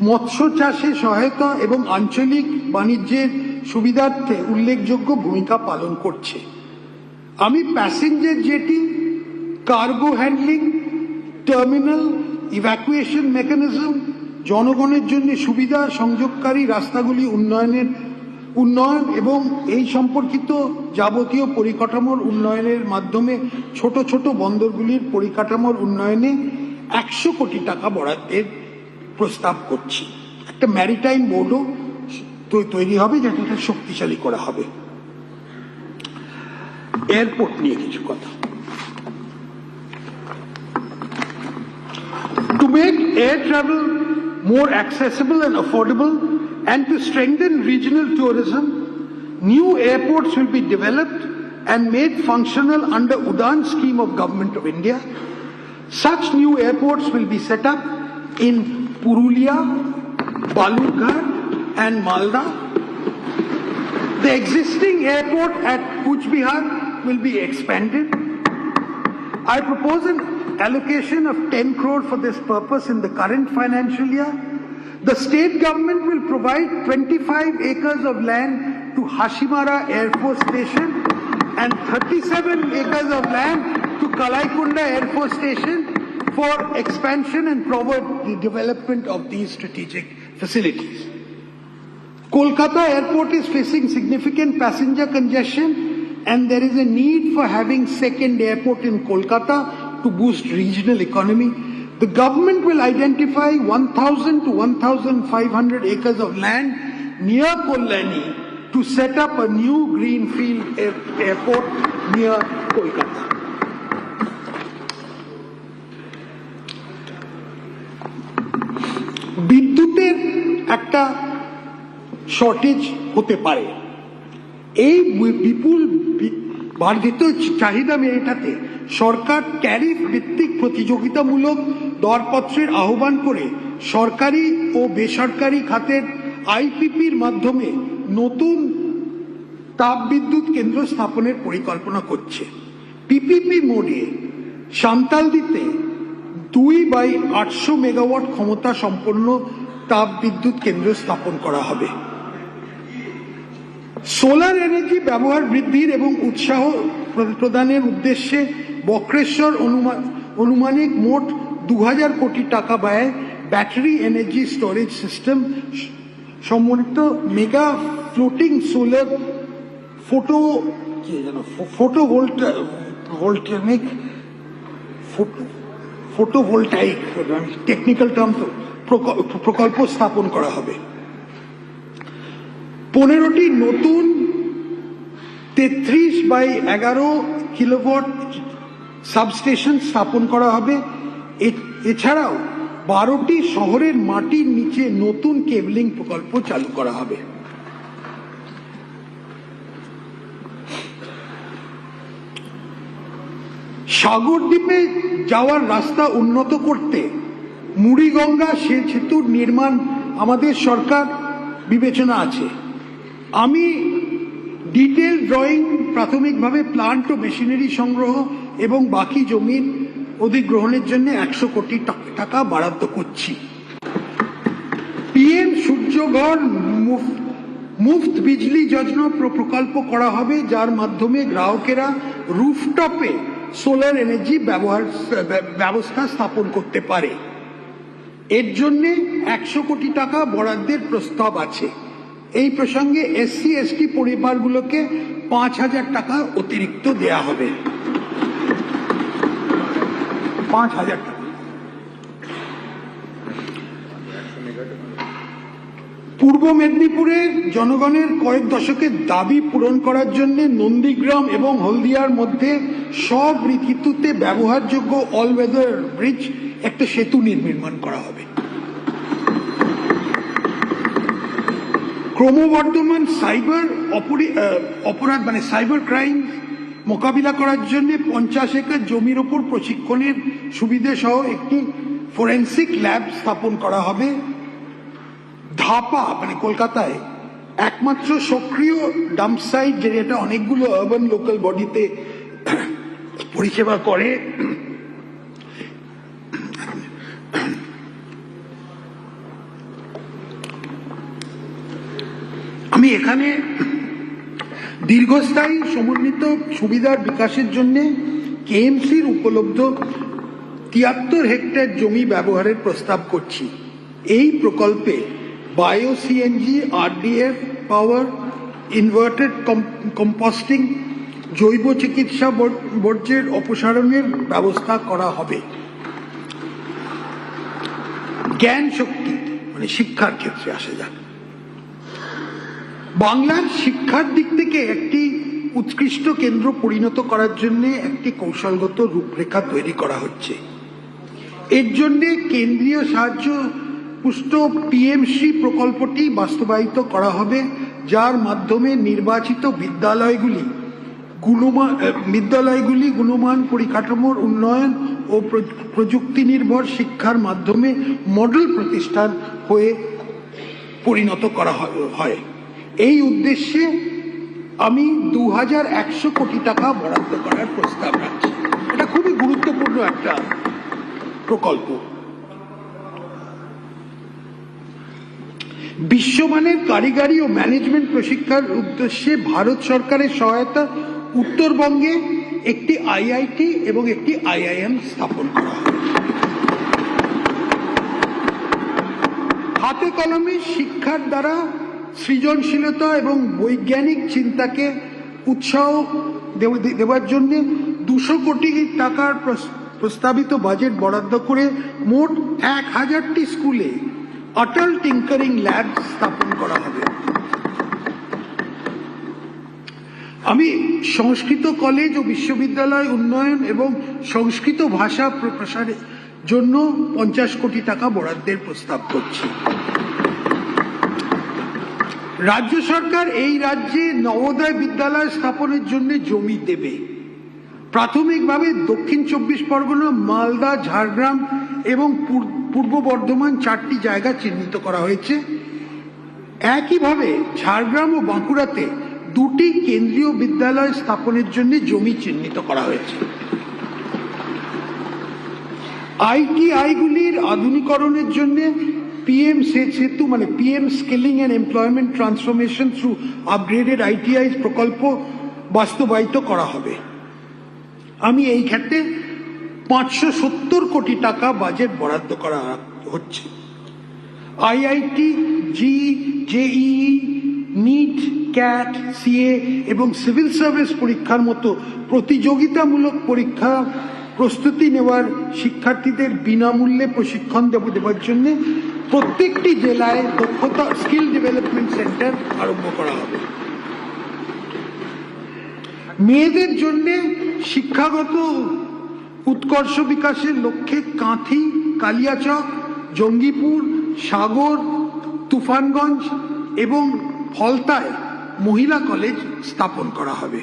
মৎস্য চাষে সহায়তা এবং আঞ্চলিক বাণিজ্যের সুবিধার্থে উল্লেখযোগ্য ভূমিকা পালন করছে। আমি passenger jetty, cargo handling, terminal, evacuation mechanism, জনগণের জন্য সুবিধা সংযোগকারী রাস্তাগুলি উন্নয়ন এবং এই সম্পর্কিত যাবতীয় পরিকাঠামোর উন্নয়নের মাধ্যমে ছোট ছোট বন্দরগুলির পরিকাঠামোর উন্নয়নে 100 কোটি টাকা বরাদ্দের প্রস্তাব করছি। একটা ম্যারিটাইম বোর্ডও তৈরি হবে, যেটা শক্তিশালী করা হবে। এয়ারপোর্ট নিয়ে কিছু কথা। To make air travel more accessible and affordable and to strengthen regional tourism, new airports will be developed and made functional under Udan scheme of Government of India. Such new airports will be set up in Purulia, Balurghat and Malda. The existing airport at Kuch Bihar will be expanded. I propose an allocation of 10 crore for this purpose in the current financial year. The state government will provide 25 acres of land to Hashimara Air Force Station and 37 acres of land to Kalaikunda Air Force Station for expansion and forward development of these strategic facilities. Kolkata Airport is facing significant passenger congestion and there is a need for having second airport in Kolkata to boost regional economy. The government will identify 1,000 to 1,500 acres of land near Kollani to set up a new greenfield airport near Kolkata. বিদ্যুতের একটা shortage হতে পারে। এই বিপুল বর্ধিত চাহিদা মেটাতে সরকার tariff ভিত্তিক প্রতিযোগিতামূলক দরপত্রের আহ্বান করে সরকারি ও বেসরকারি খাতের আইপিপির মাধ্যমে নতুন তাপবিদ্যুৎ কেন্দ্র স্থাপনের পরিকল্পনা করছে। পিপিপি মোডে সান্তালদিতে 2/800 মেগাওয়াট ক্ষমতা সম্পন্ন তাপবিদ্যুৎ কেন্দ্র স্থাপন করা হবে। সোলার এনার্জি ব্যবহার বৃদ্ধির এবং উৎসাহ প্রদানের উদ্দেশ্যে বক্রেশ্বর অনুমানিক মোট 2000 কোটি টাকা ব্যয়ে ব্যাটারি এনার্জি স্টোরেজ সিস্টেম সম্বলিত mega floating solar photovoltaic technical term প্রকল্প স্থাপন করা হবে। 15টি নতুন 33/11 কিলোওয়াট সাবস্টেশন স্থাপন করা হবে। এছাড়াও 12টি শহরের মাটির নিচে নতুন কেবলিং প্রকল্প চালু করা হবে। সাগরদ্বীপে যাওয়ার রাস্তা উন্নত করতে মুড়িগঙ্গা সেতুর নির্মাণ আমাদের সরকার বিবেচনা আছে। আমি ডিটেল ড্রয়িং, প্রাথমিকভাবে প্লান্ট ও মেশিনারি সংগ্রহ এবং বাকি জমির অধিগ্রহণের জন্য 100 কোটি টাকা বরাদ্দ করছি। পিএম সূর্যঘর মুফত বিজলি যোজনা প্রকল্প করা হবে, যার মাধ্যমে গ্রাহকেরা রুফটপে সোলার এনার্জি ব্যবস্থা স্থাপন করতে পারে। এর জন্য 100 কোটি টাকা বরাদ্দের প্রস্তাব আছে। এই প্রসঙ্গে SC/ST পরিবারগুলোকে 5000 টাকা অতিরিক্ত দেয়া হবে। 5000 টাকা। পূর্ব মেদিনীপুরের জনগণের কয়েক দশকের দাবি পূরণ করার জন্য নন্দীগ্রাম এবং হলদিয়ার মধ্যে সব ঋতুতে ব্যবহারযোগ্য অল ওয়েদার ব্রিজ একটা সেতু নির্মাণ করা হবে। ক্রমবর্ধমান সাইবার অপরাধ সাইবার ক্রাইম মোকাবিলা করার জন্য 50 একর জমির ওপর প্রশিক্ষণের সুবিধা সহ একটি ফরেন্সিক ল্যাব স্থাপন করা হবে। ধাপা কলকাতায় একমাত্র সক্রিয় ডাম্প সাইট, যেটা অনেকগুলো আরবান লোকাল বডিতে পরিষেবা করে। আমি এখানে দীর্ঘস্থায়ী সমন্বিত সুবিধার বিকাশের জন্য কেএমসির উপলব্ধ 73 হেক্টর জমি ব্যবহারের প্রস্তাব করছি। এই প্রকল্পে বায়ো সিএনজি, আরডিএফ পাওয়ার, ইনভার্টেড কম্পোস্টিং, জৈব চিকিৎসা বর্জ্যের অপসারণের ব্যবস্থা করা হবে। জ্ঞান শক্তি মানে শিক্ষার ক্ষেত্রে আসা যাক। বাংলার শিক্ষার দিক থেকে একটি উৎকৃষ্ট কেন্দ্র পরিণত করার জন্য একটি কৌশলগত রূপরেখা তৈরি করা হচ্ছে। এর জন্য কেন্দ্রীয় সাহায্য পুষ্ট পিএমশ্রী প্রকল্পটি বাস্তবায়িত করা হবে, যার মাধ্যমে নির্বাচিত বিদ্যালয়গুলি গুণমান পরিকাঠামোর উন্নয়ন ও প্রযুক্তি নির্ভর শিক্ষার মাধ্যমে মডেল প্রতিষ্ঠান হয়ে পরিণত করা হয়। এই উদ্দেশ্যে আমি 2100 কোটি টাকা বরাদ্দ করার প্রস্তাব রাখছি। এটা খুবই গুরুত্বপূর্ণ একটা প্রকল্প। বিশ্বমানের কারিগরি ও ম্যানেজমেন্ট প্রশিক্ষার উদ্দেশ্যে ভারত সরকারের সহায়তা উত্তরবঙ্গে একটি আইআইটি এবং একটি আইআইএম স্থাপন করা হবে। হাতে কলমে শিক্ষার দ্বারা সৃজনশীলতা এবং বৈজ্ঞানিক চিন্তাকে উৎসাহ দেওয়ার জন্য 200 কোটি টাকার প্রস্তাবিত বাজেট বরাদ্দ করে মোট 1000টি স্কুলে অটল টিঙ্কারিং ল্যাব স্থাপন করা হবে। আমি সংস্কৃত কলেজ ও বিশ্ববিদ্যালয় উন্নয়ন এবং সংস্কৃত ভাষা প্রসারের জন্য 50 কোটি টাকা বরাদ্দের প্রস্তাব করছি। রাজ্য সরকার এই রাজ্যে নবোদয় বিদ্যালয় স্থাপনের জন্য জমি দেবে। প্রাথমিকভাবে দক্ষিণ 24 পরগনা, মালদা, ঝাড়গ্রাম এবং পূর্ব বর্ধমান 4টি জায়গা চিহ্নিত করা হয়েছে। একইভাবে ঝাড়গ্রাম ও বাঁকুড়াতে 2টি কেন্দ্রীয় বিদ্যালয় স্থাপনের জন্য জমি চিহ্নিত করা হয়েছে। আইটিআইগুলির আধুনিকরণের জন্য পিএম সেতু মানে PM skilling and employment transformation through upgraded ITI প্রকল্প বাস্তবায়িত করা হবে। আমি এই ক্ষেত্রে 570 কোটি টাকা বাজেট বরাদ্দ করা হচ্ছে। IIT, JEE, NEET, CAT, CA এবং সিভিল সার্ভিস পরীক্ষার মতো প্রতিযোগিতামূলক পরীক্ষা প্রস্তুতি নেওয়ার শিক্ষার্থীদের বিনামূল্যে প্রশিক্ষণ দেওয়ার জন্য প্রত্যেকটি জেলায় দক্ষতা স্কিল ডেভেলপমেন্ট সেন্টার আরম্ভ করা হবে। মেয়েদের জন্য শিক্ষাগত উৎকর্ষ বিকাশের লক্ষ্যে কাঁথি, কালিয়াচক, জঙ্গিপুর, সাগর, তুফানগঞ্জ এবং ফলতায় মহিলা কলেজ স্থাপন করা হবে।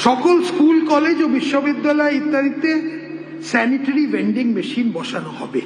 সকল স্কুল, কলেজ ও বিশ্ববিদ্যালয় ইত্যাদিতে স্যানিটারি ভেন্ডিং মেশিন বসানো হবে।